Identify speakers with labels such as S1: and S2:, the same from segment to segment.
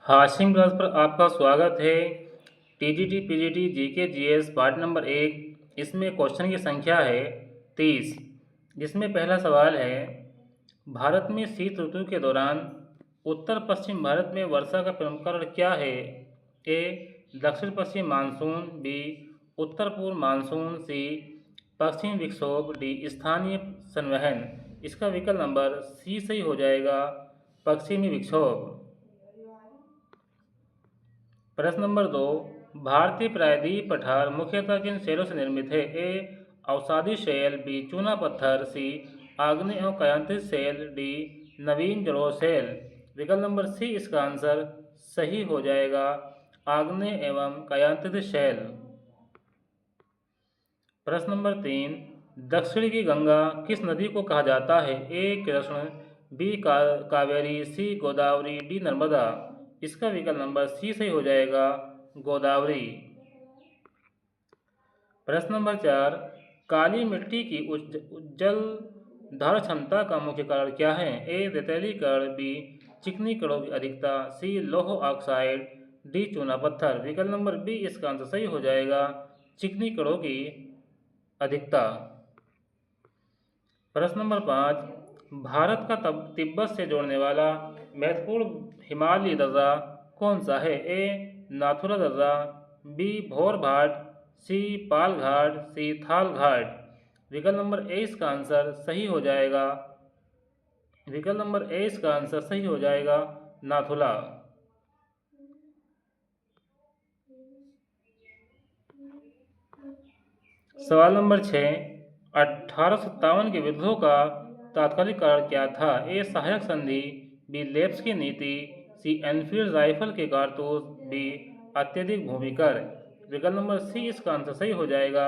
S1: Hashim class पर आपका स्वागत है। TGT PGT GK GS part number 1। इसमें क्वेश्चन की संख्या है 30, जिसमें पहला सवाल है, भारत में शीत ऋतु के दौरान उत्तर पश्चिम भारत में वर्षा का प्रमुख कारण क्या है? ए दक्षिण पश्चिम मानसून, बी उत्तर पूर्व मानसून, सी पश्चिम विक्षोभ, डी स्थानीय संवहन। इसका विकल्प नंबर सी सही हो जाएगा, पश्चिमी विक्षोभ। प्रश्न नंबर 2, भारतीय प्रायद्वीप पठार मुख्यतः किन शैलों से निर्मित है? ए अवसादी शैल, बी चूना पत्थर, सी आग्नेय एवं कायांतरित शैल, डी नवीन जलोढ़ शैल। विकल्प नंबर सी इसका आंसर सही हो जाएगा, आग्नेय एवं कायांतरित शैल। प्रश्न नंबर 3, दक्षिण की गंगा किस नदी को कहा जाता है? ए कृष्ण, बी कावेरी, सी गोदावरी, डी नर्मदा। इसका विकल्प नंबर सी सही हो जाएगा, गोदावरी। प्रश्न नंबर 4, काली मिट्टी की उज्जल धारण क्षमता का मुख्य कारण क्या है? ए रेतीली कण, बी चिकनी कणों की अधिकता, सी लौह ऑक्साइड, डी चूना पत्थर। विकल्प नंबर बी इसका आंसर सही हो जाएगा, चिकनी कणों की अधिकता। प्रश्न नंबर 5, भारत का तिब्बत से जोड़ने वाला महत्वपूर्ण हिमालयी दर्रा कौन सा है? ए नाथुला दर्रा, बी भोर घाट, सी पाल घाट, सी थाल घाट। विकल्प नंबर ए इसका आंसर सही हो जाएगा, विकल्प नंबर ए इसका आंसर सही हो जाएगा, नाथुला। सवाल नंबर 6, 1857 के विद्रोह का तात्कालिक कारण क्या था? ए सहायक संधि, बी लेप्स की नीति, सी एनफील्ड राइफल के कारतूस, डी अत्यधिक भूमिकर। विकल्प नंबर सी इसका आंसर सही हो जाएगा,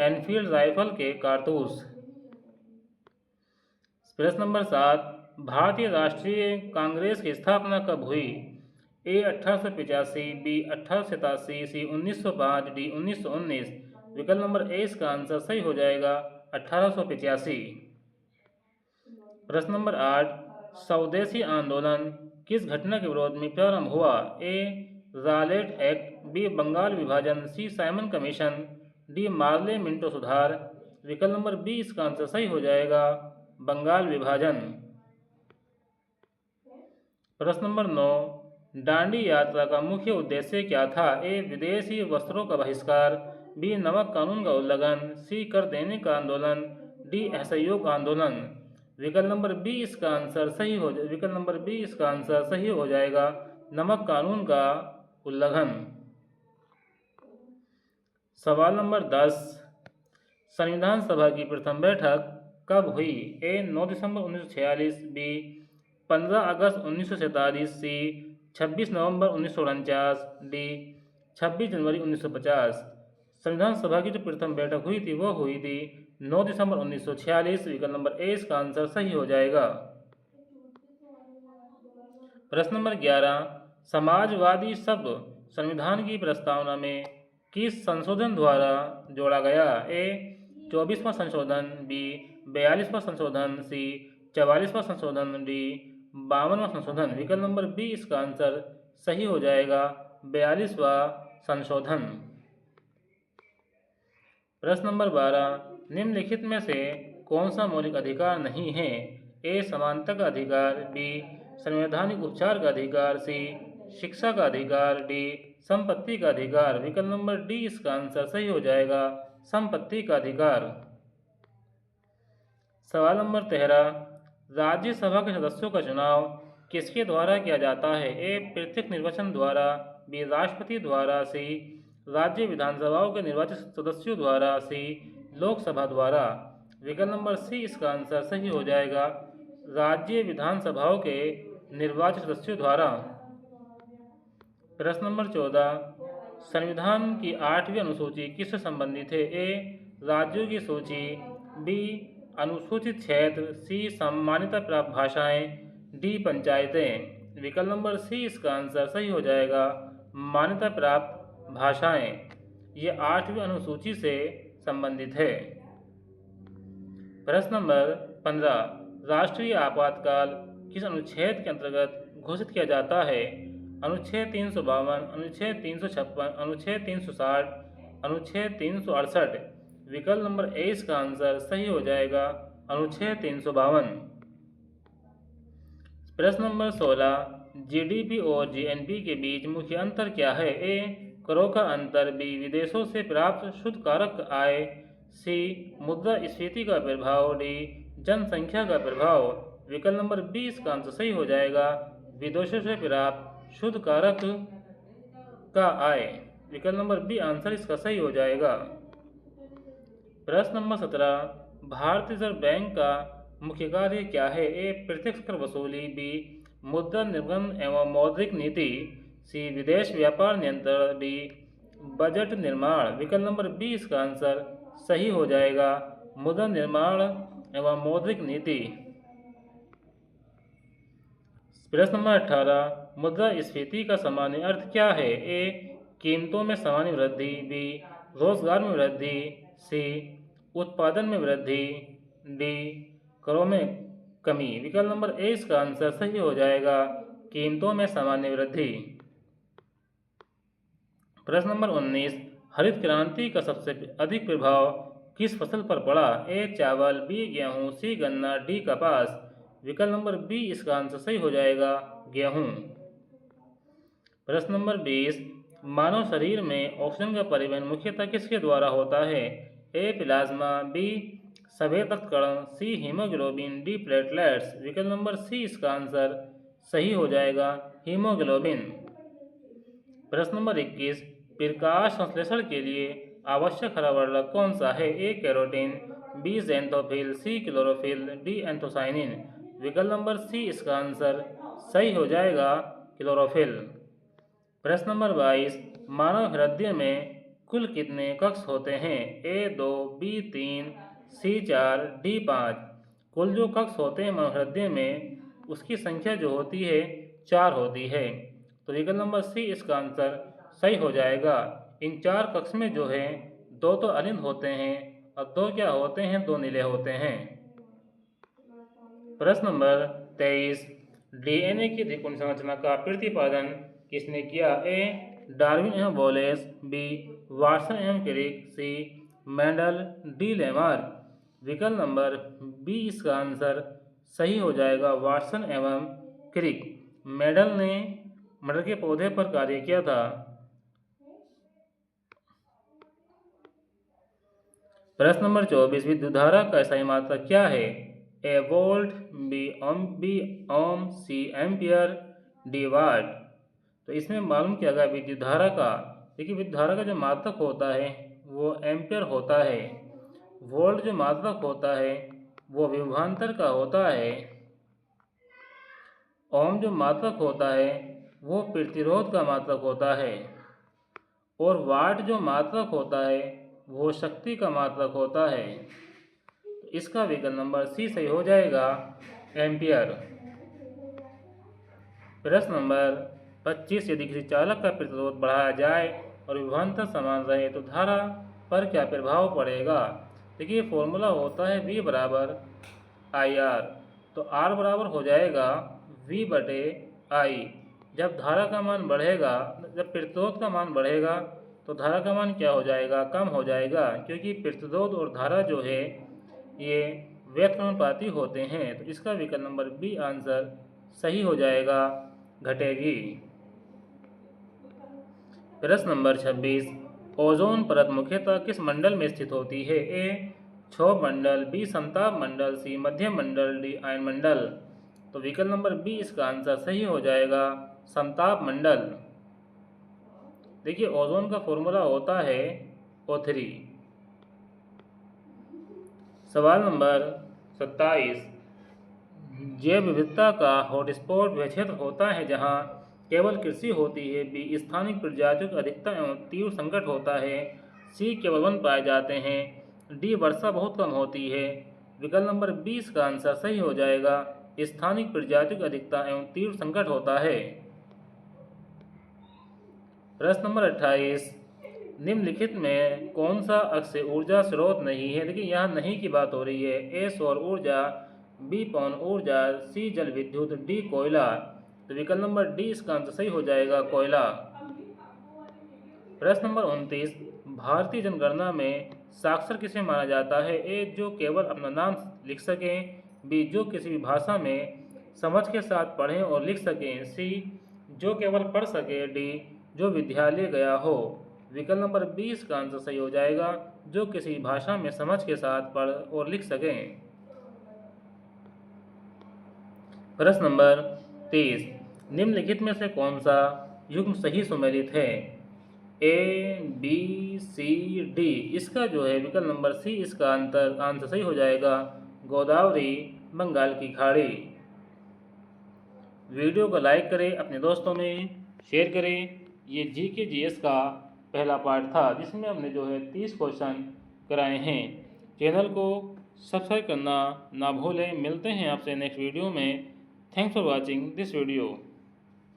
S1: एनफील्ड राइफल के कारतूस। प्रश्न नंबर 7, भारतीय राष्ट्रीय कांग्रेस की स्थापना कब हुई? ए 1885, बी 1887, सी 1905, डी 1919। विकल्प नंबर ए इसका आंसर सही हो जाएगा, 1885। प्रश्न नंबर 8, स्वदेशी आंदोलन किस घटना के विरोध में प्रारंभ हुआ? A Rowlatt act, B Bengal विभाजन, C Simon commission, D Morley Minto सुधार। विकल्प नंबर बी इसका आंसर सही हो जाएगा, बंगाल विभाजन। प्रश्न नंबर 9, दांडी यात्रा का मुख्य उद्देश्य क्या था? ए विदेशी वस्त्रों का बहिष्कार, बी नमक कानून का उल्लंघन, सी कर देने का आंदोलन, डी असहयोग आंदोलन। विकल्प नंबर बी इसका आंसर सही हो विकल्प नंबर बी इसका आंसर सही हो जाएगा, नमक कानून का उल्लंघन। सवाल नंबर 10, संविधान सभा की प्रथम बैठक कब हुई? ए 9 दिसंबर 1946, बी 15 अगस्त 1947, सी 26 नवंबर 1949, डी 26 जनवरी 1950। संविधान सभा की जो प्रथम बैठक हुई थी वो हुई थी 9 दिसंबर 1946। विकल्प नंबर ए इसका आंसर सही हो जाएगा। प्रश्न नंबर 11, समाजवादी शब्द संविधान की प्रस्तावना में किस संशोधन द्वारा जोड़ा गया? ए 24वां संशोधन, बी 42वां संशोधन, सी 44वां संशोधन, डी 52वां संशोधन। विकल्प नंबर बी इसका आंसर सही हो जाएगा, 42वां संशोधन। प्रश्न नंबर 12, निम्नलिखित में से कौन सा मौलिक अधिकार नहीं है? ए समानता का अधिकार, बी संवैधानिक उपचार का अधिकार, सी शिक्षा का अधिकार, डी संपत्ति का अधिकार। विकल्प नंबर डी इसका आंसर सही हो जाएगा, संपत्ति का अधिकार। सवाल नंबर 13, राज्यसभा के सदस्यों का चुनाव किसके द्वारा किया जाता है? ए प्रत्यक्ष निर्वाचन द्वारा, बी राष्ट्रपति द्वारा, सी राज्य विधानसभाओं के निर्वाचित सदस्यों द्वारा, सी लोकसभा द्वारा। विकल्प नंबर सी इसका आंसर सही हो जाएगा, राज्य विधानसभाओं के निर्वाचित सदस्यों द्वारा। प्रश्न नंबर 14, संविधान की 8वीं अनुसूची किससे संबंधित है? ए राज्यों की सूची, बी अनुसूचित क्षेत्र, सी सम्मान्यता प्राप्त भाषाएं, डी पंचायतें। विकल्प नंबर सी इसका आंसर सही हो जाएगा, मान्यता प्राप्त भाषाएं। ये 8वीं अनुसूची से संबंधित है। प्रश्न नंबर 15, राष्ट्रीय आपातकाल किस अनुच्छेद के अंतर्गत घोषित किया जाता है? अनुच्छेद 352, अनुच्छेद 356, अनुच्छेद 360, अनुच्छेद 368। विकल्प नंबर ए इसका आंसर सही हो जाएगा अनुच्छेद 352। प्रश्न नंबर 16, जीडीपी और जीएनपी के बीच मुख्य अंतर क्या है? ए करों का अंतर, बी विदेशों से प्राप्त शुद्ध कारक आय, सी मुद्रास्फीति का प्रभाव, डी जनसंख्या का प्रभाव। विकल्प नंबर बी इसका आंसर सही हो जाएगा विदेशों से प्राप्त शुद्ध कारक का आय। विकल्प नंबर बी आंसर इसका सही हो जाएगा। प्रश्न नंबर 17, भारतीय रिजर्व बैंक का मुख्य कार्य क्या है? ए प्रत्यक्ष कर वसूली, बी मुद्रा निर्गमन एवं मौद्रिक नीति, सी विदेश व्यापार नियंत्रण, डी बजट निर्माण। विकल्प नंबर बी इसका आंसर सही हो जाएगा मुद्रा निर्माण एवं मौद्रिक नीति। प्रश्न नंबर 18, मुद्रास्फीति का सामान्य अर्थ क्या है? ए कीमतों में सामान्य वृद्धि, बी रोजगार में वृद्धि, सी उत्पादन में वृद्धि, डी करों में कमी। विकल्प नंबर ए इसका आंसर सही हो जाएगा कीमतों में सामान्य वृद्धि। प्रश्न नंबर 19, हरित क्रांति का सबसे अधिक प्रभाव किस फसल पर पड़ा? ए चावल, बी गेहूं, सी गन्ना, डी कपास। विकल्प नंबर बी इसका आंसर सही हो जाएगा गेहूं। प्रश्न नंबर 20, मानव शरीर में ऑक्सीजन का परिवहन मुख्यतः किसके द्वारा होता है? ए प्लाज्मा, बी सफेद रक्त कण, सी हीमोग्लोबिन, डी प्लेटलेट्स। विकल्प नंबर सी इसका आंसर सही हो जाएगा हीमोग्लोबिन। प्रश्न नंबर 21, प्रकाश संश्लेषण के लिए आवश्यक हरा वर्णक कौन सा है? A carotene, B xanthophyll, C chlorophyll, D anthocyanin. विकल्प नंबर सी इसका आंसर सही हो जाएगा क्लोरोफिल। प्रश्न नंबर 22, मानव हृदय में कुल कितने कक्ष होते हैं? ए 2, बी 3, सी 4, डी 5। कुल जो कक्ष होते हैं मानव हृदय में उसकी संख्या जो होती है 4 होती है। तो विकल्प नंबर सी इसका आंसर सही हो जाएगा। इन 4 कक्ष में जो है 2 तो अलिंद होते हैं और 2 क्या होते हैं? 2 नीले होते हैं। प्रश्न नंबर 23, डीएनए की द्विकोणीय संरचना का प्रतिपादन किसने किया? ए डार्विन एवं वॉलेस, बी वाटसन एवं क्रिक, सी मेंडल, डी लेमार्क। विकल्प नंबर बी इसका आंसर सही हो जाएगा वाटसन एवं क्रिक। मेंडल ने मटर के पौधे पर कार्य किया था। प्रश्न नंबर 24, विद्युत धारा का SI मात्रक क्या है? ए वोल्ट, बी ओम, सी एम्पियर, डी वाट। तो इसमें मालूम किया गया विद्युत धारा का। देखिए विद्युत धारा का जो मात्रक होता है वो एम्पियर होता है। वोल्ट जो मात्रक होता है वो विभवांतर का होता है। ओम जो मात्रक होता है वो प्रतिरोध का मात्रक होता है। और वाट जो मात्रक होता है वो शक्ति का मात्रक होता है। इसका विकल्प नंबर सी सही हो जाएगा एम्पियर। प्रश्न नंबर 25, यदि किसी चालक का प्रतिरोध बढ़ाया जाए और विभवांतर समान रहे तो धारा पर क्या प्रभाव पड़ेगा? देखिए फॉर्मूला होता है V बराबर IR। तो R बराबर हो जाएगा V बटे I। जब धारा का मान बढ़ेगा, जब प्रतिरोध का मान बढ़ेगा तो धारा का मान क्या हो जाएगा? कम हो जाएगा, क्योंकि प्रतिरोध और धारा जो है ये व्युत्क्रमानुपाती होते हैं। तो इसका विकल्प नंबर बी आंसर सही हो जाएगा घटेगी। प्रश्न नंबर 26, ओजोन परत मुख्यतः किस मंडल में स्थित होती है? ए क्षोभ मंडल, बी संताप मंडल, सी मध्यम मंडल, डी आयन मंडल। तो विकल्प नंबर बी इसका आंसर सही हो जाएगा संताप मंडल। देखिए ओजोन का फॉर्मूला होता है O3। सवाल नंबर 27, जैव विविधता का हॉटस्पॉट वह क्षेत्र होता है जहां केवल कृषि होती है, बी स्थानिक प्रजातियों की अधिकता एवं तीव्र संकट होता है, सी केवल वन पाए जाते हैं, डी वर्षा बहुत कम होती है। विकल्प नंबर 20 का आंसर सही हो जाएगा स्थानिक प्रजातियों की अधिकता एवं तीव्र संकट होता है। प्रश्न नंबर 28, निम्नलिखित में कौन सा अक्षय ऊर्जा स्रोत नहीं है? देखिए यहाँ नहीं की बात हो रही है। ए सौर ऊर्जा, बी पवन ऊर्जा, सी जल विद्युत, डी कोयला। तो विकल्प नंबर डी इसका आंसर सही हो जाएगा, कोयला। प्रश्न नंबर 29, भारतीय जनगणना में साक्षर किसे माना जाता है? ए, जो केवल अपना नाम लिख सकें, बी, जो किसी भी भाषा में समझ के साथ पढ़ें और लिख सकें, सी, जो केवल पढ़ सके, डी, जो विद्यालय गया हो। विकल्प नंबर 20 का आंसर सही हो जाएगा, जो किसी भाषा में समझ के साथ पढ़ और लिख सकें। प्रश्न नंबर 30, निम्नलिखित में से कौन सा युग्म सही सुमेलित है? ए, बी, सी, डी। इसका जो है विकल्प नंबर सी इसका आंसर सही हो जाएगा, गोदावरी, बंगाल की खाड़ी। वीडियो को लाइक करें, अपने दोस्तों में शेयर करें। ये जीके जीएस का पहला पार्ट था जिसमें हमने जो है 30 क्वेश्चन कराए हैं। चैनल को सब्सक्राइब करना ना भूलें। मिलते हैं आपसे नेक्स्ट वीडियो में। Thanks for watching this video.